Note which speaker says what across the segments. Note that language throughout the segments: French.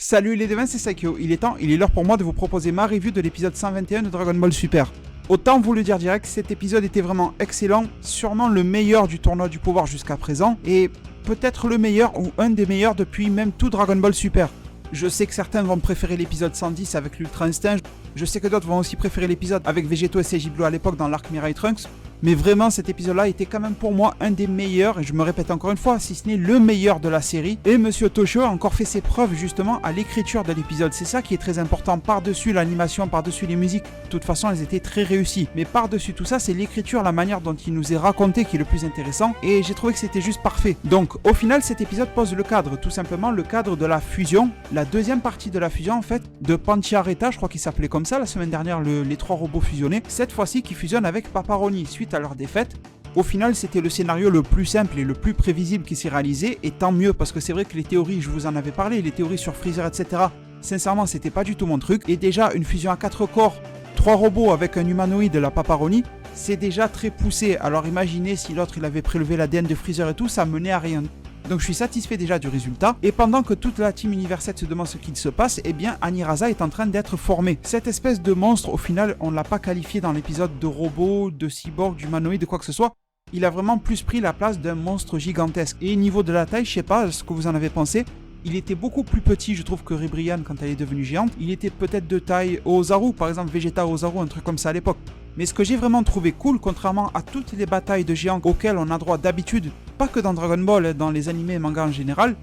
Speaker 1: Salut les devins, c'est Saikyo. Il est l'heure pour moi de vous proposer ma review de l'épisode 121 de Dragon Ball Super. Autant vous le dire direct, cet épisode était vraiment excellent, sûrement le meilleur du tournoi du pouvoir jusqu'à présent, et peut-être le meilleur ou un des meilleurs depuis même tout Dragon Ball Super. Je sais que certains vont préférer l'épisode 110 avec l'Ultra Instinct, je sais que d'autres vont aussi préférer l'épisode avec Végéto et Seiji Blue à l'époque dans l'arc Mirai Trunks, mais vraiment cet épisode-là était quand même pour moi un des meilleurs, et je me répète encore une fois, si ce n'est le meilleur de la série. Et Monsieur Toshio a encore fait ses preuves justement à l'écriture de l'épisode, c'est ça qui est très important, par-dessus l'animation, par-dessus les musiques, de toute façon elles étaient très réussies. Mais par-dessus tout ça, c'est l'écriture, la manière dont il nous est raconté qui est le plus intéressant, et j'ai trouvé que c'était juste parfait. Donc au final cet épisode pose le cadre, tout simplement le cadre de la fusion, la deuxième partie de la fusion en fait, de Panchiareta, je crois qu'il s'appelait comme ça la semaine dernière, les trois robots fusionnés, cette fois-ci qui fusionnent avec Paparoni, suite à leur défaite. Au final, c'était le scénario le plus simple et le plus prévisible qui s'est réalisé, et tant mieux, parce que c'est vrai que les théories, je vous en avais parlé, les théories sur Freezer, etc., sincèrement, c'était pas du tout mon truc, et déjà, une fusion à 4 corps, 3 robots avec un humanoïde, la Paparoni, c'est déjà très poussé, alors imaginez si l'autre, il avait prélevé l'ADN de Freezer et tout, ça menait à rien. Donc je suis satisfait déjà du résultat, et pendant que toute la team Univers 7 se demande ce qu'il se passe, eh bien Anirasa est en train d'être formé. Cette espèce de monstre, au final, on ne l'a pas qualifié dans l'épisode de robot, de cyborg, d'humanoïde, de quoi que ce soit. Il a vraiment plus pris la place d'un monstre gigantesque. Et niveau de la taille, je sais pas ce que vous en avez pensé, il était beaucoup plus petit, je trouve, que Ribrianne quand elle est devenue géante. Il était peut-être de taille Ozaru, par exemple Vegeta Ozaru, un truc comme ça à l'époque. Mais ce que j'ai vraiment trouvé cool, contrairement à toutes les batailles de géants auxquelles on a droit d'habitude, pas que dans Dragon Ball, dans les animés et mangas en général,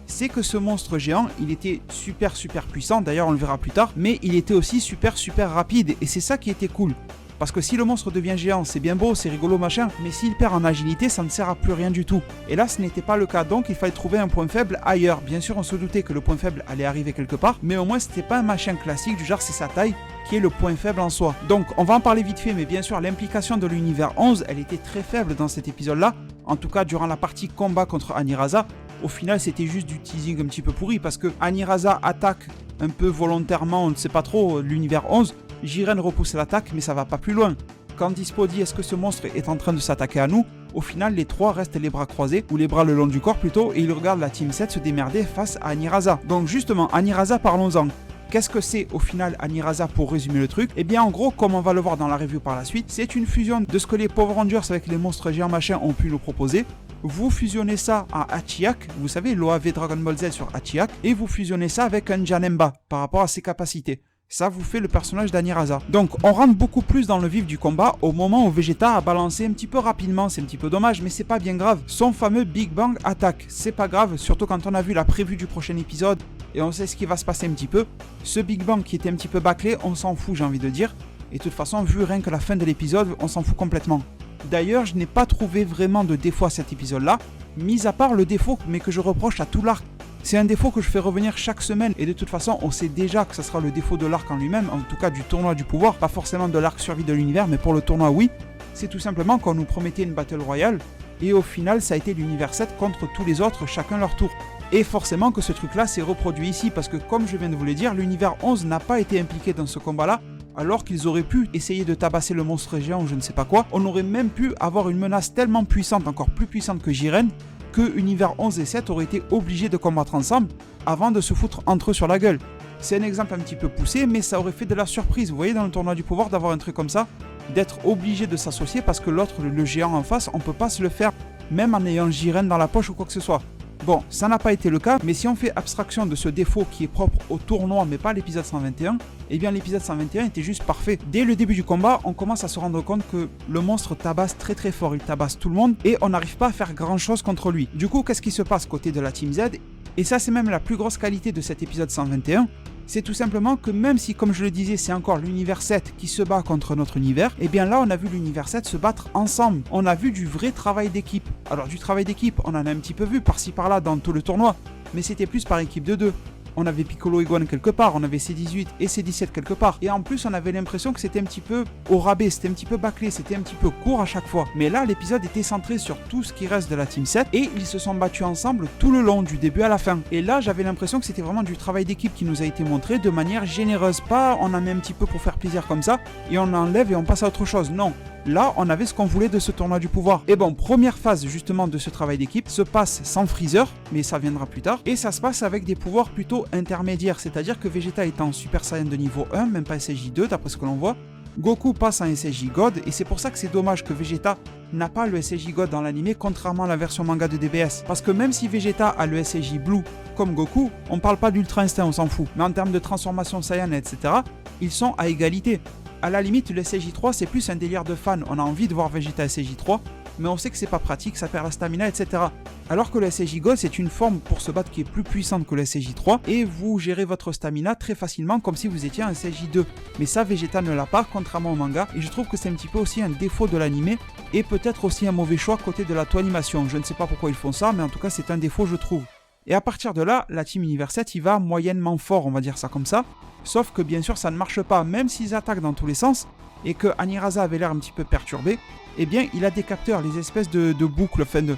Speaker 1: c'est que ce monstre géant, il était super puissant, d'ailleurs on le verra plus tard, mais il était aussi super rapide, et c'est ça qui était cool. Parce que si le monstre devient géant, c'est bien beau, c'est rigolo machin, mais s'il perd en agilité, ça ne sert à plus rien du tout. Et là, ce n'était pas le cas, donc il fallait trouver un point faible ailleurs. Bien sûr, on se doutait que le point faible allait arriver quelque part, mais au moins c'était pas un machin classique du genre c'est sa taille qui est le point faible en soi. Donc on va en parler vite fait, mais bien sûr l'implication de l'univers 11, elle était très faible dans cet épisode-là, en tout cas durant la partie combat contre Anirasa. Au final, c'était juste du teasing un petit peu pourri, parce que Anirasa attaque un peu volontairement, on ne sait pas trop, l'univers 11, Jiren repousse l'attaque, mais ça va pas plus loin. Quand Dispo dit est-ce que ce monstre est en train de s'attaquer à nous, au final les trois restent les bras croisés, ou les bras le long du corps plutôt, et ils regardent la Team 7 se démerder face à Anirasa. Donc justement, Anirasa, parlons-en. Qu'est-ce que c'est au final Anirasa pour résumer le truc? Eh bien en gros, comme on va le voir dans la review par la suite, c'est une fusion de ce que les Power Rangers avec les monstres géants machin ont pu nous proposer. Vous fusionnez ça à Hachiak, vous savez l'OAV Dragon Ball Z sur Hachiak, et vous fusionnez ça avec un Janemba par rapport à ses capacités. Ça vous fait le personnage d'Anirasa. Donc on rentre beaucoup plus dans le vif du combat au moment où Vegeta a balancé un petit peu rapidement, c'est un petit peu dommage mais c'est pas bien grave, son fameux Big Bang attaque. C'est pas grave, surtout quand on a vu la prévue du prochain épisode et on sait ce qui va se passer un petit peu. Ce Big Bang qui était un petit peu bâclé, on s'en fout j'ai envie de dire. Et de toute façon, vu rien que la fin de l'épisode, on s'en fout complètement. D'ailleurs, je n'ai pas trouvé vraiment de défaut à cet épisode-là, mis à part le défaut mais que je reproche à tout l'arc. C'est un défaut que je fais revenir chaque semaine, et de toute façon, on sait déjà que ce sera le défaut de l'arc en lui-même, en tout cas du tournoi du pouvoir, pas forcément de l'arc survie de l'univers, mais pour le tournoi, oui. C'est tout simplement qu'on nous promettait une Battle Royale, et au final, ça a été l'univers 7 contre tous les autres, chacun leur tour. Et forcément que ce truc-là s'est reproduit ici, parce que comme je viens de vous le dire, l'univers 11 n'a pas été impliqué dans ce combat-là, alors qu'ils auraient pu essayer de tabasser le monstre géant ou je ne sais pas quoi. On aurait même pu avoir une menace tellement puissante, encore plus puissante que Jiren, que Univers 11 et 7 auraient été obligés de combattre ensemble avant de se foutre entre eux sur la gueule. C'est un exemple un petit peu poussé, mais ça aurait fait de la surprise, vous voyez, dans le tournoi du pouvoir, d'avoir un truc comme ça, d'être obligé de s'associer parce que l'autre, le géant en face, on peut pas se le faire, même en ayant Jiren dans la poche ou quoi que ce soit. Bon, ça n'a pas été le cas, mais si on fait abstraction de ce défaut qui est propre au tournoi, mais pas à l'épisode 121, eh bien l'épisode 121 était juste parfait. Dès le début du combat, on commence à se rendre compte que le monstre tabasse très fort, il tabasse tout le monde, et on n'arrive pas à faire grand chose contre lui. Du coup, qu'est-ce qui se passe côté de la Team Z? Et ça, c'est même la plus grosse qualité de cet épisode 121, c'est tout simplement que même si, comme je le disais, c'est encore l'univers 7 qui se bat contre notre univers, et bien là, on a vu l'univers 7 se battre ensemble. On a vu du vrai travail d'équipe. Alors, du travail d'équipe, on en a un petit peu vu par-ci par-là dans tout le tournoi, mais c'était plus par équipe de deux. On avait Piccolo et Gohan quelque part, on avait C18 et C17 quelque part. Et en plus, on avait l'impression que c'était un petit peu au rabais, c'était un petit peu bâclé, c'était un petit peu court à chaque fois. Mais là, l'épisode était centré sur tout ce qui reste de la Team 7 et ils se sont battus ensemble tout le long, du début à la fin. Et là, j'avais l'impression que c'était vraiment du travail d'équipe qui nous a été montré de manière généreuse. Pas on en met un petit peu pour faire plaisir comme ça et on enlève et on passe à autre chose. Non. Là, on avait ce qu'on voulait de ce tournoi du pouvoir. Et bon, première phase justement de ce travail d'équipe se passe sans Freezer, mais ça viendra plus tard. Et ça se passe avec des pouvoirs plutôt intermédiaires, c'est-à-dire que Vegeta est en Super Saiyan de niveau 1, même pas SSJ 2 d'après ce que l'on voit. Goku passe en SSJ God, et c'est pour ça que c'est dommage que Vegeta n'a pas le SSJ God dans l'anime, contrairement à la version manga de DBS. Parce que même si Vegeta a le SSJ Blue comme Goku, on parle pas d'Ultra Instinct, on s'en fout. Mais en termes de transformation Saiyan, etc., ils sont à égalité. À la limite, le SSJ3, c'est plus un délire de fan. On a envie de voir Vegeta SSJ3, mais on sait que c'est pas pratique, ça perd la stamina, etc. Alors que le SSJ God, c'est une forme pour se battre qui est plus puissante que le SSJ3, et vous gérez votre stamina très facilement comme si vous étiez un SSJ2. Mais ça, Vegeta ne l'a pas, contrairement au manga, et je trouve que c'est un petit peu aussi un défaut de l'anime, et peut-être aussi un mauvais choix côté de la animation. Je ne sais pas pourquoi ils font ça, mais en tout cas, c'est un défaut, je trouve. Et à partir de là, la Team Univers 7, il va moyennement fort, on va dire ça comme ça. Sauf que bien sûr, ça ne marche pas, même s'ils attaquent dans tous les sens, et que Anirasa avait l'air un petit peu perturbé, eh bien, il a des capteurs, les espèces de boucles, enfin de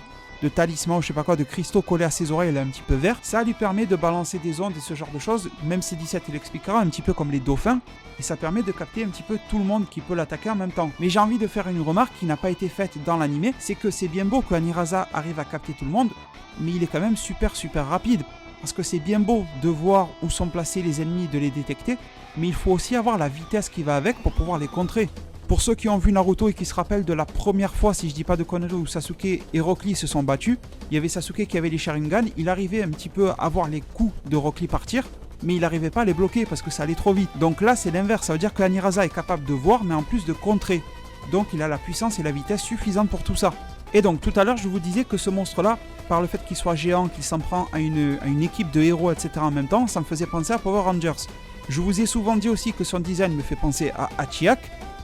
Speaker 1: talismans, je sais pas quoi, de cristaux collés à ses oreilles, là, un petit peu vert. Ça lui permet de balancer des ondes et ce genre de choses, même C17 il l'expliquera, un petit peu comme les dauphins, et ça permet de capter un petit peu tout le monde qui peut l'attaquer en même temps. Mais j'ai envie de faire une remarque qui n'a pas été faite dans l'anime, c'est que c'est bien beau que Anirasa arrive à capter tout le monde, mais il est quand même super rapide. Parce que c'est bien beau de voir où sont placés les ennemis, de les détecter, mais il faut aussi avoir la vitesse qui va avec pour pouvoir les contrer. Pour ceux qui ont vu Naruto et qui se rappellent de la première fois, si je dis pas de conneries, où Sasuke et Rock Lee se sont battus, il y avait Sasuke qui avait les Sharingan, il arrivait un petit peu à voir les coups de Rock Lee partir, mais il n'arrivait pas à les bloquer parce que ça allait trop vite. Donc là c'est l'inverse, ça veut dire que Anirasa est capable de voir, mais en plus de contrer. Donc il a la puissance et la vitesse suffisantes pour tout ça. Et donc tout à l'heure je vous disais que ce monstre-là, par le fait qu'il soit géant, qu'il s'en prend à une équipe de héros, etc. en même temps, ça me faisait penser à Power Rangers. Je vous ai souvent dit aussi que son design me fait penser à Hachiak,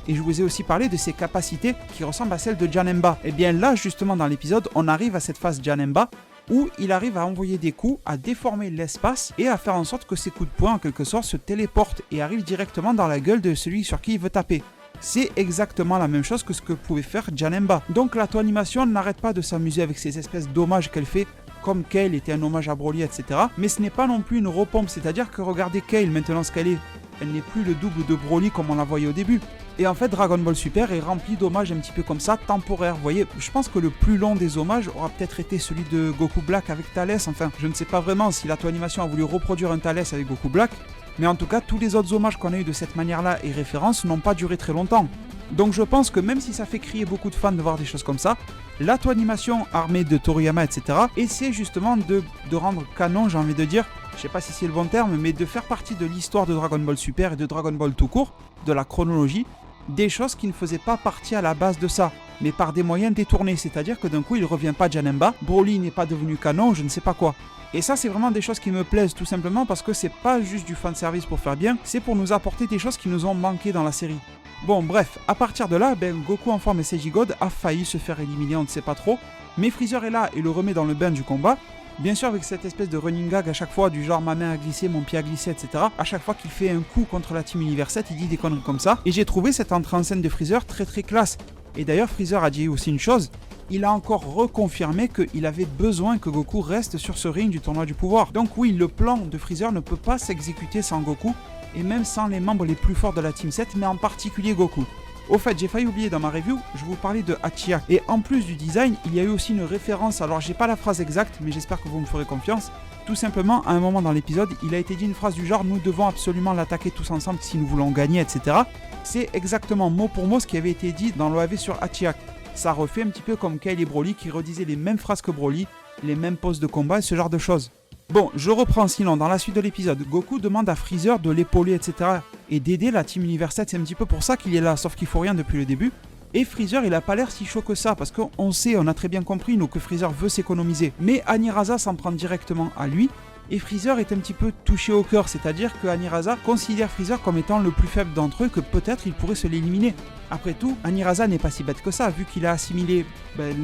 Speaker 1: et je vous ai aussi parlé de ses capacités qui ressemblent à celles de Janemba. Et bien là, justement dans l'épisode, on arrive à cette phase Janemba, où il arrive à envoyer des coups, à déformer l'espace, et à faire en sorte que ses coups de poing, en quelque sorte, se téléportent et arrivent directement dans la gueule de celui sur qui il veut taper. C'est exactement la même chose que ce que pouvait faire Janemba. Donc la animation n'arrête pas de s'amuser avec ces espèces d'hommages qu'elle fait, comme Kale était un hommage à Broly, etc. Mais ce n'est pas non plus une repompe, c'est-à-dire que regardez Kale maintenant ce qu'elle est. Elle n'est plus le double de Broly comme on la voyait au début. Et en fait, Dragon Ball Super est rempli d'hommages un petit peu comme ça, temporaires. Vous voyez, je pense que le plus long des hommages aura peut-être été celui de Goku Black avec Thalès. Enfin, je ne sais pas vraiment si la animation a voulu reproduire un Thalès avec Goku Black. Mais en tout cas, tous les autres hommages qu'on a eu de cette manière-là et références n'ont pas duré très longtemps. Donc je pense que même si ça fait crier beaucoup de fans de voir des choses comme ça, la animation armée de Toriyama, etc., essaie justement de rendre canon, j'ai envie de dire, je sais pas si c'est le bon terme, mais de faire partie de l'histoire de Dragon Ball Super et de Dragon Ball tout court, de la chronologie, des choses qui ne faisaient pas partie à la base de ça, mais par des moyens détournés, c'est-à-dire que d'un coup il revient pas Janemba, Broly n'est pas devenu canon, je ne sais pas quoi. Et ça c'est vraiment des choses qui me plaisent tout simplement parce que c'est pas juste du fanservice pour faire bien, c'est pour nous apporter des choses qui nous ont manqué dans la série. Bon bref, à partir de là, Goku en forme SSJ God a failli se faire éliminer, on ne sait pas trop, mais Freezer est là et le remet dans le bain du combat, bien sûr avec cette espèce de running gag à chaque fois du genre ma main a glissé, mon pied a glissé, etc. À chaque fois qu'il fait un coup contre la Team Univers 7, il dit des conneries comme ça, et j'ai trouvé cette entrée en scène de Freezer très classe. Et d'ailleurs Freezer a dit aussi une chose, il a encore reconfirmé qu'il avait besoin que Goku reste sur ce ring du tournoi du pouvoir. Donc oui, le plan de Freezer ne peut pas s'exécuter sans Goku, et même sans les membres les plus forts de la Team 7, mais en particulier Goku. Au fait, j'ai failli oublier dans ma review, je vous parlais de Hachiak. Et en plus du design, il y a eu aussi une référence, alors j'ai pas la phrase exacte, mais j'espère que vous me ferez confiance. Tout simplement, à un moment dans l'épisode, il a été dit une phrase du genre « Nous devons absolument l'attaquer tous ensemble si nous voulons gagner, etc. » C'est exactement mot pour mot ce qui avait été dit dans l'OAV sur Hachiak. Ça refait un petit peu comme Kale et Broly qui redisaient les mêmes phrases que Broly, les mêmes poses de combat et ce genre de choses. Bon, je reprends sinon, dans la suite de l'épisode, Goku demande à Freezer de l'épauler, etc. et d'aider la Team Univers 7, c'est un petit peu pour ça qu'il est là, sauf qu'il faut rien depuis le début. Et Freezer, il a pas l'air si chaud que ça, parce qu'on sait, on a très bien compris, nous, que Freezer veut s'économiser. Mais Anirasa s'en prend directement à lui, et Freezer est un petit peu touché au cœur, c'est-à-dire que Anirasa considère Freezer comme étant le plus faible d'entre eux, que peut-être il pourrait se l'éliminer. Après tout, Anirasa n'est pas si bête que ça, vu qu'il a assimilé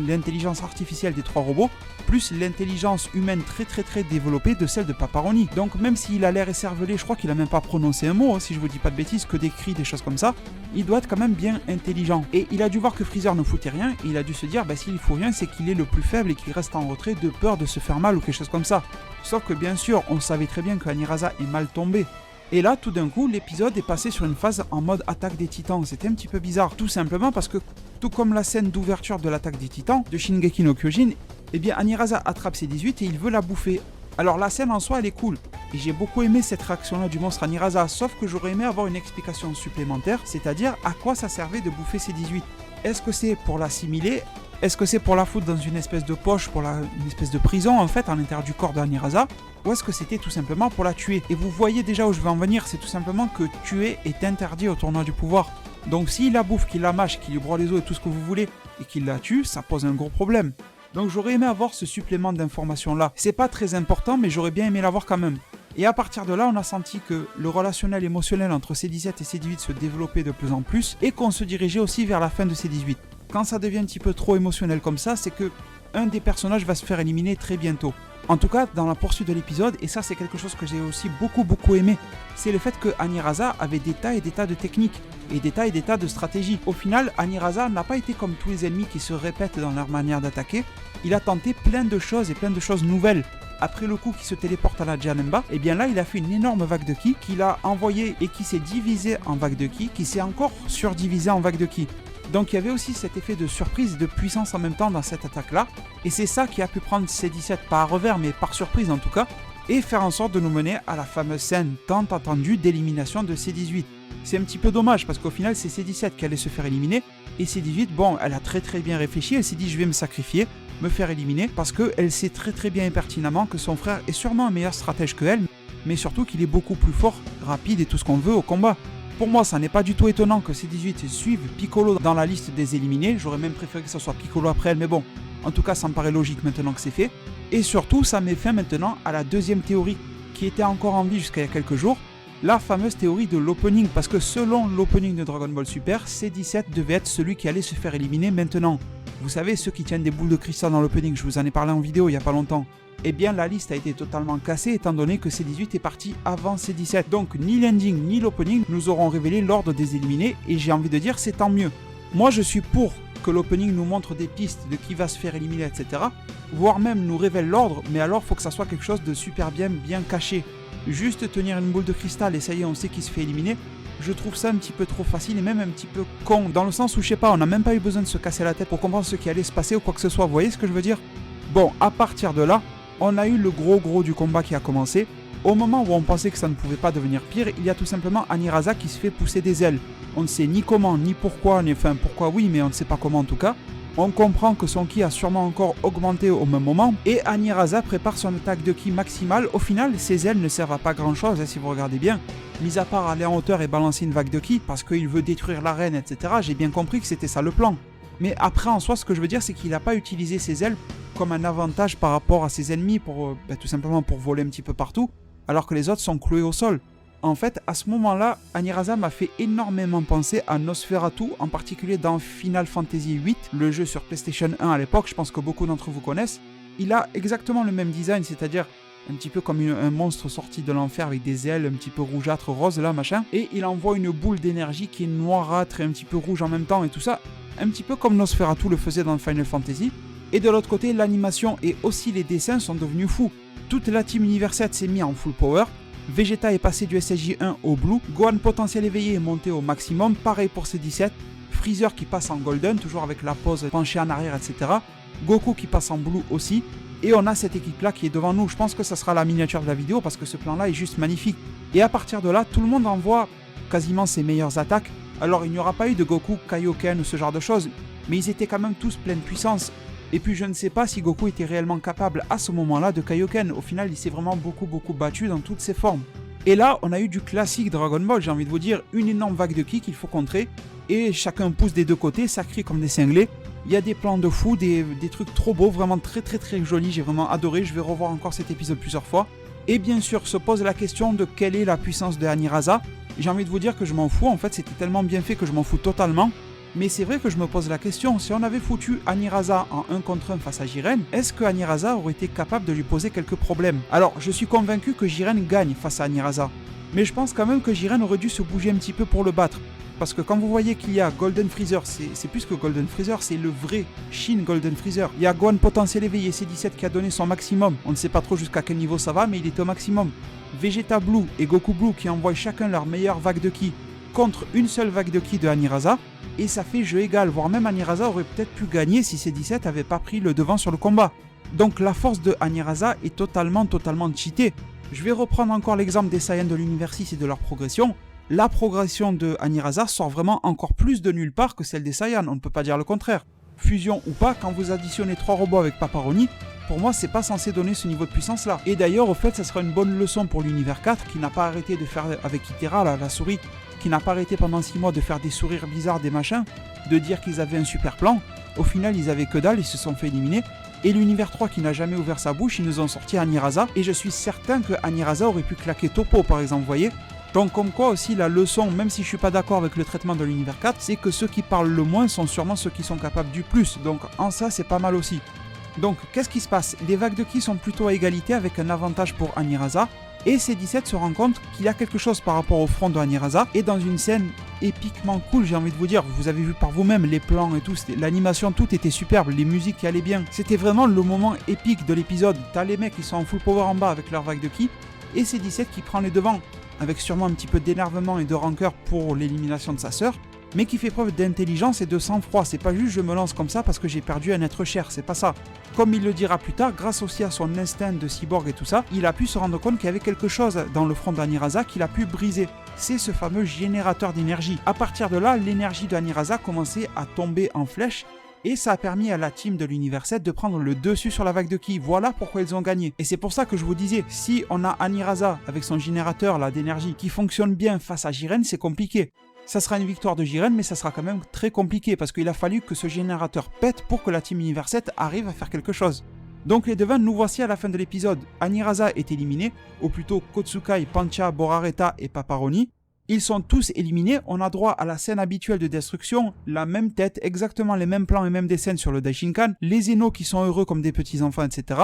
Speaker 1: l'intelligence artificielle des 3 robots, plus l'intelligence humaine très développée de celle de Paparoni. Donc même s'il a l'air écervelé, je crois qu'il a même pas prononcé un mot, si je vous dis pas de bêtises, que des cris, des choses comme ça, il doit être quand même bien intelligent. Et il a dû voir que Freezer ne foutait rien, et il a dû se dire, s'il fout rien, c'est qu'il est le plus faible et qu'il reste en retrait de peur de se faire mal ou quelque chose comme ça. Sauf que bien sûr, on savait très bien que Anirasa est mal tombé. Et là, tout d'un coup, l'épisode est passé sur une phase en mode attaque des titans. C'était un petit peu bizarre, tout simplement parce que tout comme la scène d'ouverture de l'attaque des titans de Shingeki no Kyojin, eh bien Anirasa attrape C18 et il veut la bouffer. Alors la scène en soi elle est cool, et j'ai beaucoup aimé cette réaction là du monstre Anirasa, sauf que j'aurais aimé avoir une explication supplémentaire, c'est-à-dire à quoi ça servait de bouffer C18. Est-ce que c'est pour l'assimiler? Est-ce que c'est pour la foutre dans une espèce de poche, une espèce de prison en fait, à l'intérieur du corps d'Anirasa? Ou est-ce que c'était tout simplement pour la tuer? Et vous voyez déjà où je veux en venir, c'est tout simplement que tuer est interdit au tournoi du pouvoir. Donc s'il la bouffe, qu'il la mâche, qu'il lui broie les os et tout ce que vous voulez, et qu'il la tue, ça pose un gros problème. Donc j'aurais aimé avoir ce supplément d'information là. C'est pas très important, mais j'aurais bien aimé l'avoir quand même. Et à partir de là, on a senti que le relationnel émotionnel entre C17 et C18 se développait de plus en plus, et qu'on se dirigeait aussi vers la fin de C18. Quand ça devient un petit peu trop émotionnel comme ça, c'est que un des personnages va se faire éliminer très bientôt. En tout cas, dans la poursuite de l'épisode, et ça c'est quelque chose que j'ai aussi beaucoup aimé, c'est le fait que Anirasa avait des tas et des tas de techniques, et des tas de stratégies. Au final, Anirasa n'a pas été comme tous les ennemis qui se répètent dans leur manière d'attaquer, il a tenté plein de choses et plein de choses nouvelles. Après le coup qui se téléporte à la Janemba, et bien là il a fait une énorme vague de ki qu'il a envoyé et qui s'est divisé en vague de ki, qui s'est encore surdivisé en vague de ki. Donc il y avait aussi cet effet de surprise et de puissance en même temps dans cette attaque-là, et c'est ça qui a pu prendre C17 pas à revers, mais par surprise en tout cas, et faire en sorte de nous mener à la fameuse scène tant attendue d'élimination de C18. C'est un petit peu dommage parce qu'au final c'est C17 qui allait se faire éliminer, et C18, bon, elle a très bien réfléchi, elle s'est dit je vais me sacrifier, me faire éliminer, parce qu'elle sait très bien et pertinemment que son frère est sûrement un meilleur stratège que elle, mais surtout qu'il est beaucoup plus fort, rapide et tout ce qu'on veut au combat. Pour moi, ça n'est pas du tout étonnant que C18 suive Piccolo dans la liste des éliminés. J'aurais même préféré que ce soit Piccolo après elle, mais bon, en tout cas, ça me paraît logique maintenant que c'est fait. Et surtout, ça met fin maintenant à la deuxième théorie, qui était encore en vie jusqu'à il y a quelques jours, la fameuse théorie de l'opening, parce que selon l'opening de Dragon Ball Super, C17 devait être celui qui allait se faire éliminer maintenant. Vous savez, ceux qui tiennent des boules de cristal dans l'opening, je vous en ai parlé en vidéo il n'y a pas longtemps. Eh bien la liste a été totalement cassée étant donné que C18 est parti avant C17. Donc ni l'ending ni l'opening nous auront révélé l'ordre des éliminés, et j'ai envie de dire c'est tant mieux. Moi je suis pour que l'opening nous montre des pistes de qui va se faire éliminer, etc. Voire même nous révèle l'ordre, mais alors faut que ça soit quelque chose de super bien caché. Juste tenir une boule de cristal et ça y est on sait qui se fait éliminer, je trouve ça un petit peu trop facile et même un petit peu con, dans le sens où je sais pas, on n'a même pas eu besoin de se casser la tête pour comprendre ce qui allait se passer ou quoi que ce soit, vous voyez ce que je veux dire? Bon, à partir de là, on a eu le gros du combat qui a commencé. Au moment où on pensait que ça ne pouvait pas devenir pire, il y a tout simplement Anirasa qui se fait pousser des ailes. On ne sait ni comment, ni pourquoi, enfin pourquoi oui, mais on ne sait pas comment en tout cas. On comprend que son ki a sûrement encore augmenté au même moment, et Anirasa prépare son attaque de ki maximale. Au final, ses ailes ne servent à pas grand chose, si vous regardez bien. Mis à part aller en hauteur et balancer une vague de ki, parce qu'il veut détruire l'arène, etc., j'ai bien compris que c'était ça le plan. Mais après, en soi, ce que je veux dire, c'est qu'il n'a pas utilisé ses ailes comme un avantage par rapport à ses ennemis, pour tout simplement pour voler un petit peu partout, alors que les autres sont cloués au sol. En fait, à ce moment-là, Anirasa m'a fait énormément penser à Nosferatu, en particulier dans Final Fantasy VIII, le jeu sur PlayStation 1 à l'époque, je pense que beaucoup d'entre vous connaissent. Il a exactement le même design, c'est-à-dire un petit peu comme un monstre sorti de l'enfer avec des ailes un petit peu rougeâtres, roses là, machin, et il envoie une boule d'énergie qui est noirâtre et un petit peu rouge en même temps et tout ça, un petit peu comme Nosferatu le faisait dans Final Fantasy. Et de l'autre côté, l'animation et aussi les dessins sont devenus fous. Toute la team Univers 7 s'est mise en full power. Vegeta est passé du SSJ1 au Blue. Gohan potentiel éveillé est monté au maximum. Pareil pour C17. Freezer qui passe en Golden, toujours avec la pose penchée en arrière, etc. Goku qui passe en Blue aussi. Et on a cette équipe-là qui est devant nous. Je pense que ça sera la miniature de la vidéo parce que ce plan-là est juste magnifique. Et à partir de là, tout le monde envoie quasiment ses meilleures attaques. Alors il n'y aura pas eu de Goku Kaioken ou ce genre de choses, mais ils étaient quand même tous pleine puissance. Et puis je ne sais pas si Goku était réellement capable à ce moment-là de Kaioken. Au final, il s'est vraiment beaucoup battu dans toutes ses formes. Et là, on a eu du classique Dragon Ball, j'ai envie de vous dire, une énorme vague de ki qu'il faut contrer. Et chacun pousse des deux côtés, ça crie comme des cinglés. Il y a des plans de fou, des trucs trop beaux, vraiment très jolis, j'ai vraiment adoré. Je vais revoir encore cet épisode plusieurs fois. Et bien sûr, se pose la question de quelle est la puissance de Anirasa. J'ai envie de vous dire que je m'en fous, en fait c'était tellement bien fait que je m'en fous totalement. Mais c'est vrai que je me pose la question, si on avait foutu Anirasa en 1 contre 1 face à Jiren, est-ce que Anirasa aurait été capable de lui poser quelques problèmes? Alors, je suis convaincu que Jiren gagne face à Anirasa. Mais je pense quand même que Jiren aurait dû se bouger un petit peu pour le battre. Parce que quand vous voyez qu'il y a Golden Freezer, c'est plus que Golden Freezer, c'est le vrai Shin Golden Freezer. Il y a Gohan potentiel éveillé C17 qui a donné son maximum. On ne sait pas trop jusqu'à quel niveau ça va, mais il était au maximum. Vegeta Blue et Goku Blue qui envoient chacun leur meilleure vague de ki. contre une seule vague de ki de Anirasa, et ça fait jeu égal, voire même Anirasa aurait peut-être pu gagner si C17 n'avait pas pris le devant sur le combat. Donc la force de Anirasa est totalement cheatée. Je vais reprendre encore l'exemple des Saiyans de l'univers 6 et de leur progression. La progression de Anirasa sort vraiment encore plus de nulle part que celle des Saiyans, on ne peut pas dire le contraire. Fusion ou pas, quand vous additionnez 3 robots avec Paparoni, pour moi c'est pas censé donner ce niveau de puissance là. Et d'ailleurs au fait ça sera une bonne leçon pour l'univers 4 qui n'a pas arrêté de faire avec Itera, la souris, qui n'a pas arrêté pendant 6 mois de faire des sourires bizarres, des machins, de dire qu'ils avaient un super plan. Au final ils avaient que dalle, ils se sont fait éliminer. Et l'univers 3 qui n'a jamais ouvert sa bouche, ils nous ont sorti Anirasa, et je suis certain que Anirasa aurait pu claquer Toppo par exemple, vous voyez. Donc comme quoi aussi la leçon, même si je suis pas d'accord avec le traitement de l'univers 4, c'est que ceux qui parlent le moins sont sûrement ceux qui sont capables du plus, donc en ça c'est pas mal aussi. Donc qu'est-ce qui se passe? Les vagues de ki sont plutôt à égalité avec un avantage pour Anirasa, et C17 se rend compte qu'il y a quelque chose par rapport au front de Anirasa, et dans une scène épiquement cool, j'ai envie de vous dire, vous avez vu par vous-même les plans et tout, l'animation, tout était superbe, les musiques qui allaient bien, c'était vraiment le moment épique de l'épisode. T'as les mecs qui sont en full power en bas avec leur vague de ki, et C17 qui prend les devants, avec sûrement un petit peu d'énervement et de rancœur pour l'élimination de sa sœur, mais qui fait preuve d'intelligence et de sang-froid. C'est pas juste je me lance comme ça parce que j'ai perdu un être cher, c'est pas ça. Comme il le dira plus tard, grâce aussi à son instinct de cyborg et tout ça, il a pu se rendre compte qu'il y avait quelque chose dans le front d'Anirasa qu'il a pu briser. C'est ce fameux générateur d'énergie. À partir de là, l'énergie d'Anirasa commençait à tomber en flèche, et ça a permis à la team de l'univers 7 de prendre le dessus sur la vague de ki. Voilà pourquoi ils ont gagné. Et c'est pour ça que je vous disais, si on a Anirasa avec son générateur là d'énergie qui fonctionne bien face à Jiren, c'est compliqué. Ça sera une victoire de Jiren, mais ça sera quand même très compliqué parce qu'il a fallu que ce générateur pète pour que la team univers 7 arrive à faire quelque chose. Donc les devins, nous voici à la fin de l'épisode. Anirasa est éliminé, ou plutôt Kotsukai, Pancha, Borareta et Paparoni. Ils sont tous éliminés, on a droit à la scène habituelle de destruction, la même tête, exactement les mêmes plans et même des scènes sur le Daishinkan, les Zeno qui sont heureux comme des petits enfants, etc.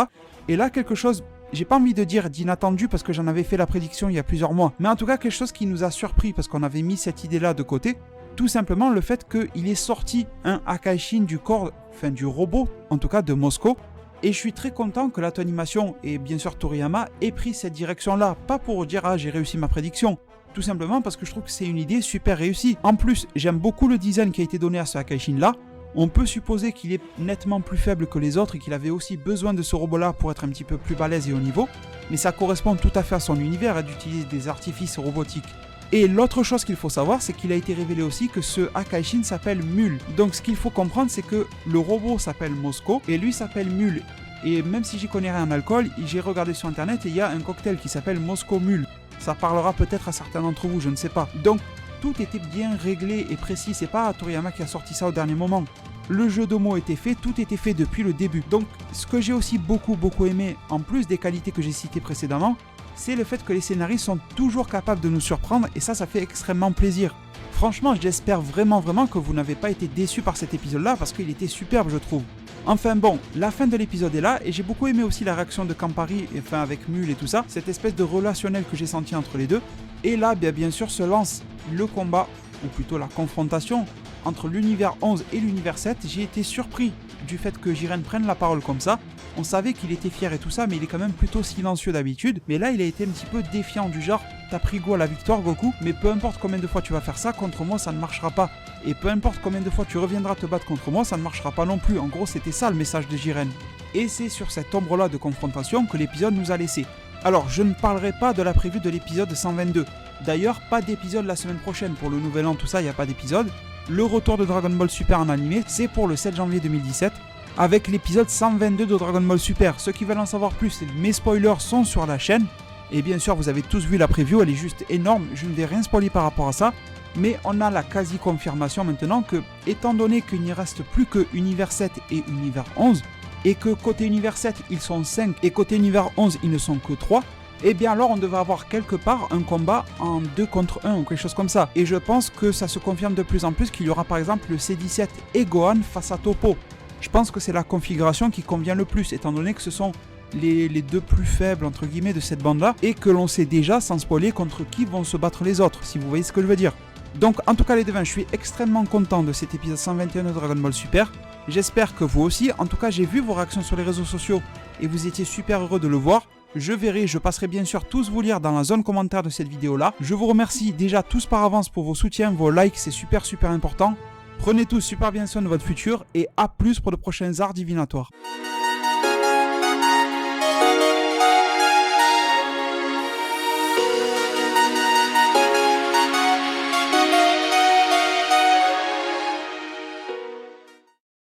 Speaker 1: Et là, quelque chose, j'ai pas envie de dire d'inattendu parce que j'en avais fait la prédiction il y a plusieurs mois, mais en tout cas quelque chose qui nous a surpris parce qu'on avait mis cette idée-là de côté, tout simplement le fait qu'il est sorti un Akaishin du corps, enfin du robot, en tout cas de Mosco. Et je suis très content que l'auto-animation et bien sûr Toriyama aient pris cette direction-là, pas pour dire « Ah, j'ai réussi ma prédiction », tout simplement parce que je trouve que c'est une idée super réussie. En plus, j'aime beaucoup le design qui a été donné à ce Akaishin-là. On peut supposer qu'il est nettement plus faible que les autres et qu'il avait aussi besoin de ce robot-là pour être un petit peu plus balèze et haut niveau. Mais ça correspond tout à fait à son univers d'utiliser des artifices robotiques. Et l'autre chose qu'il faut savoir, c'est qu'il a été révélé aussi que ce Akaishin s'appelle Mule. Donc ce qu'il faut comprendre, c'est que le robot s'appelle Mosco et lui s'appelle Mule. Et même si j'y connais rien en alcool, j'ai regardé sur internet et il y a un cocktail qui s'appelle Mosco Mule. Ça parlera peut-être à certains d'entre vous, je ne sais pas. Donc tout était bien réglé et précis, c'est pas Toriyama qui a sorti ça au dernier moment. Le jeu de mots était fait, tout était fait depuis le début. Donc ce que j'ai aussi beaucoup aimé, en plus des qualités que j'ai citées précédemment, c'est le fait que les scénaristes sont toujours capables de nous surprendre et ça fait extrêmement plaisir. Franchement, j'espère vraiment que vous n'avez pas été déçus par cet épisode-là parce qu'il était superbe, je trouve. Enfin bon, la fin de l'épisode est là et j'ai beaucoup aimé aussi la réaction de Campari, enfin avec Mule et tout ça, cette espèce de relationnel que j'ai senti entre les deux. Et là, bien sûr, se lance le combat, ou plutôt la confrontation, entre l'univers 11 et l'univers 7. J'ai été surpris du fait que Jiren prenne la parole comme ça. On savait qu'il était fier et tout ça, mais il est quand même plutôt silencieux d'habitude. Mais là, il a été un petit peu défiant du genre, t'as pris goût à la victoire Goku, mais peu importe combien de fois tu vas faire ça, contre moi ça ne marchera pas. Et peu importe combien de fois tu reviendras te battre contre moi, ça ne marchera pas non plus. En gros, c'était ça le message de Jiren. Et c'est sur cette ombre-là de confrontation que l'épisode nous a laissé. Alors, je ne parlerai pas de la prévue de l'épisode 122. D'ailleurs, pas d'épisode la semaine prochaine. Pour le nouvel an, tout ça, il n'y a pas d'épisode. Le retour de Dragon Ball Super en animé, c'est pour le 7 janvier 2017. Avec l'épisode 122 de Dragon Ball Super. Ceux qui veulent en savoir plus, mes spoilers sont sur la chaîne. Et bien sûr, vous avez tous vu la preview, elle est juste énorme. Je ne vais rien spoiler par rapport à ça. Mais on a la quasi-confirmation maintenant que, étant donné qu'il n'y reste plus que Univers 7 et Univers 11, et que côté Univers 7, ils sont 5, et côté Univers 11, ils ne sont que 3, et bien alors on devrait avoir quelque part un combat en 2 contre 1 ou quelque chose comme ça. Et je pense que ça se confirme de plus en plus qu'il y aura par exemple le C17 et Gohan face à Toppo. Je pense que c'est la configuration qui convient le plus, étant donné que ce sont les deux plus faibles entre guillemets de cette bande-là, et que l'on sait déjà, sans spoiler, contre qui vont se battre les autres, si vous voyez ce que je veux dire. Donc en tout cas les devins, je suis extrêmement content de cet épisode 121 de Dragon Ball Super. J'espère que vous aussi. En tout cas j'ai vu vos réactions sur les réseaux sociaux et vous étiez super heureux de le voir. je passerai bien sûr tous vous lire dans la zone commentaire de cette vidéo là. Je vous remercie déjà tous par avance pour vos soutiens, vos likes, c'est super important. Prenez tous super bien soin de votre futur et à plus pour de prochains arts divinatoires.